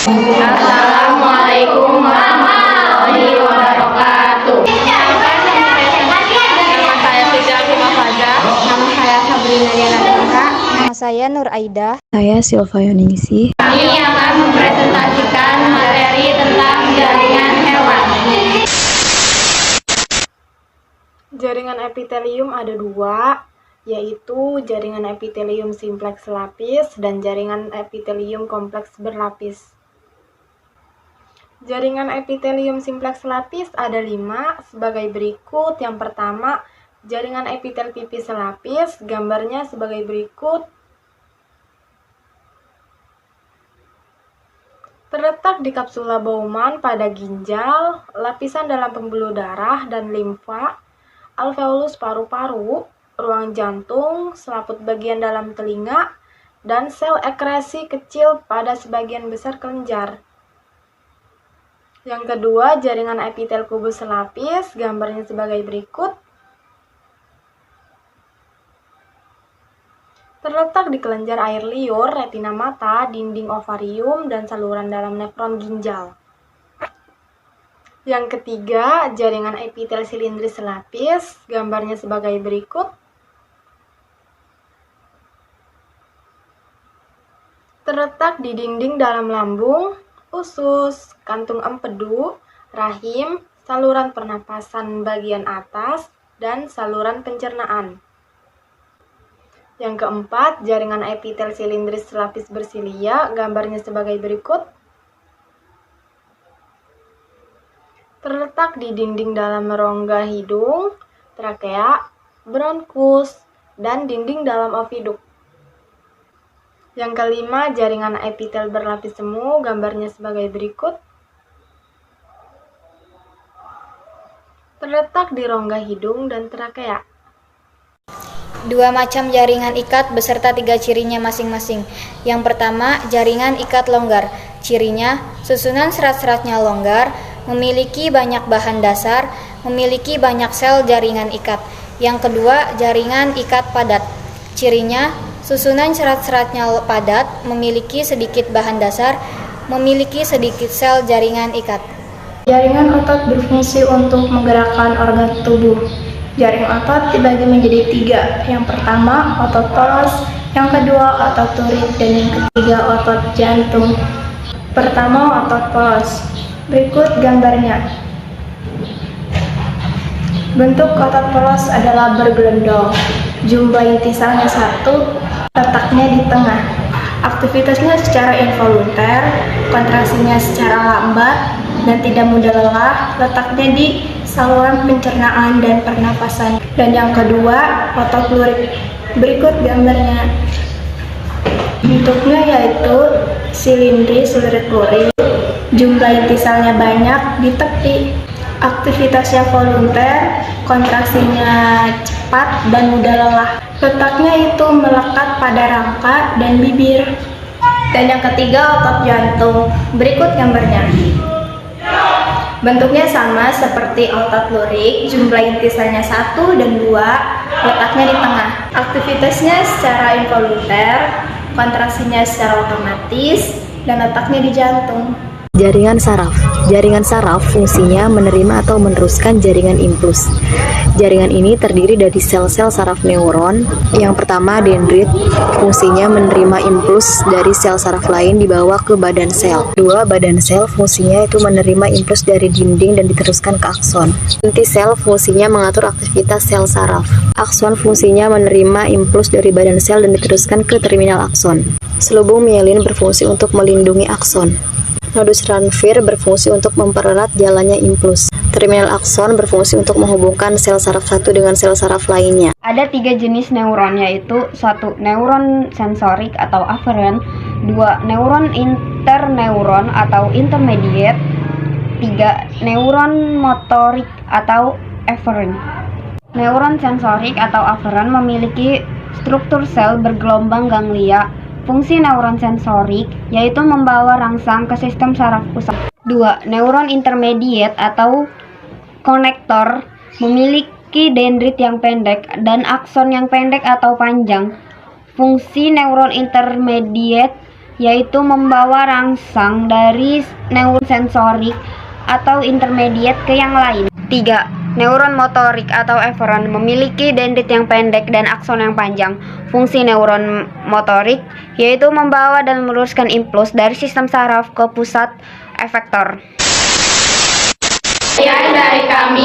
Assalamualaikum warahmatullahi wabarakatuh. Nama saya Siti Akima Faza. Nama saya Sabrina Diana Dara. Nama saya Nur Aida. Saya Silva Yoningsih. Kami akan mempresentasikan materi tentang jaringan hewan. Jaringan epitelium ada dua, yaitu jaringan epitelium simpleks selapis dan jaringan epitelium kompleks berlapis. Jaringan epitelium simpleks selapis ada 5 sebagai berikut. Yang pertama, jaringan epitel pipi selapis, gambarnya sebagai berikut. Terletak di kapsula Bowman pada ginjal, lapisan dalam pembuluh darah dan limfa, alveolus paru-paru, ruang jantung, selaput bagian dalam telinga, dan sel ekresi kecil pada sebagian besar kelenjar. Yang kedua, jaringan epitel kubus selapis, gambarnya sebagai berikut. Terletak di kelenjar air liur, retina mata, dinding ovarium, dan saluran dalam nefron ginjal. Yang ketiga, jaringan epitel silindris selapis, gambarnya sebagai berikut. Terletak di dinding dalam lambung, usus, kantung empedu, rahim, saluran pernapasan bagian atas, dan saluran pencernaan. Yang keempat, jaringan epitel silindris selapis bersilia, gambarnya sebagai berikut. Terletak di dinding dalam rongga hidung, trakea, bronkus, dan dinding dalam oviduk. Yang kelima, jaringan epitel berlapis semu, gambarnya sebagai berikut. Terletak di rongga hidung dan trakea. 2 macam jaringan ikat beserta 3 cirinya masing-masing. Yang pertama, jaringan ikat longgar. Cirinya, susunan serat-seratnya longgar, memiliki banyak bahan dasar, memiliki banyak sel jaringan ikat. Yang kedua, jaringan ikat padat. Cirinya, susunan serat-seratnya padat, memiliki sedikit bahan dasar, memiliki sedikit sel jaringan ikat. Jaringan otot berfungsi untuk menggerakkan organ tubuh. Jaring otot dibagi menjadi 3. Yang pertama, otot polos, yang kedua, otot turik, dan yang ketiga, otot jantung. Pertama, otot polos. Berikut gambarnya. Bentuk otot polos adalah bergelendong. Jumlah intisalnya 1, letaknya di tengah. Aktivitasnya secara involunter, kontraksinya secara lambat, dan tidak mudah lelah, letaknya di saluran pencernaan dan pernapasan. Dan yang kedua, otot lurik. Berikut gambarnya. Bentuknya yaitu silindris lurik. Jumlah intisalnya banyak di tepi. Aktivitasnya volunter, kontraksinya cepat dan mudah lelah. Letaknya itu melekat pada rangka dan bibir. Dan yang ketiga, otot jantung. Berikut gambarnya. Bentuknya sama seperti otot lurik, jumlah intisalnya 1 dan 2, letaknya di tengah. Aktivitasnya secara involunter, kontraksinya secara otomatis, dan letaknya di jantung. Jaringan saraf. Jaringan saraf fungsinya menerima atau meneruskan jaringan impuls. Jaringan ini terdiri dari sel-sel saraf neuron. Yang pertama, dendrit, fungsinya menerima impuls dari sel saraf lain dibawa ke badan sel. Kedua, badan sel fungsinya itu menerima impuls dari dinding dan diteruskan ke akson. Inti sel fungsinya mengatur aktivitas sel saraf. Akson fungsinya menerima impuls dari badan sel dan diteruskan ke terminal akson. Selubung mielin berfungsi untuk melindungi akson. Nodus Ranvier berfungsi untuk mempererat jalannya impuls. Terminal akson berfungsi untuk menghubungkan sel saraf satu dengan sel saraf lainnya. Ada 3 jenis neuron, yaitu 1. Neuron sensorik atau afferent, 2. Neuron interneuron atau intermediate, 3. Neuron motorik atau efferent. Neuron sensorik atau afferent memiliki struktur sel bergelombang ganglia. Fungsi neuron sensorik yaitu membawa rangsang ke sistem saraf pusat. 2. Neuron intermediate atau konektor memiliki dendrit yang pendek dan akson yang pendek atau panjang. Fungsi neuron intermediate yaitu membawa rangsang dari neuron sensorik atau intermediate ke yang lain. 3. Neuron motorik atau efferent memiliki dendrit yang pendek dan akson yang panjang. Fungsi neuron motorik yaitu membawa dan meluruskan impuls dari sistem saraf ke pusat efektor. Sekian dari kami.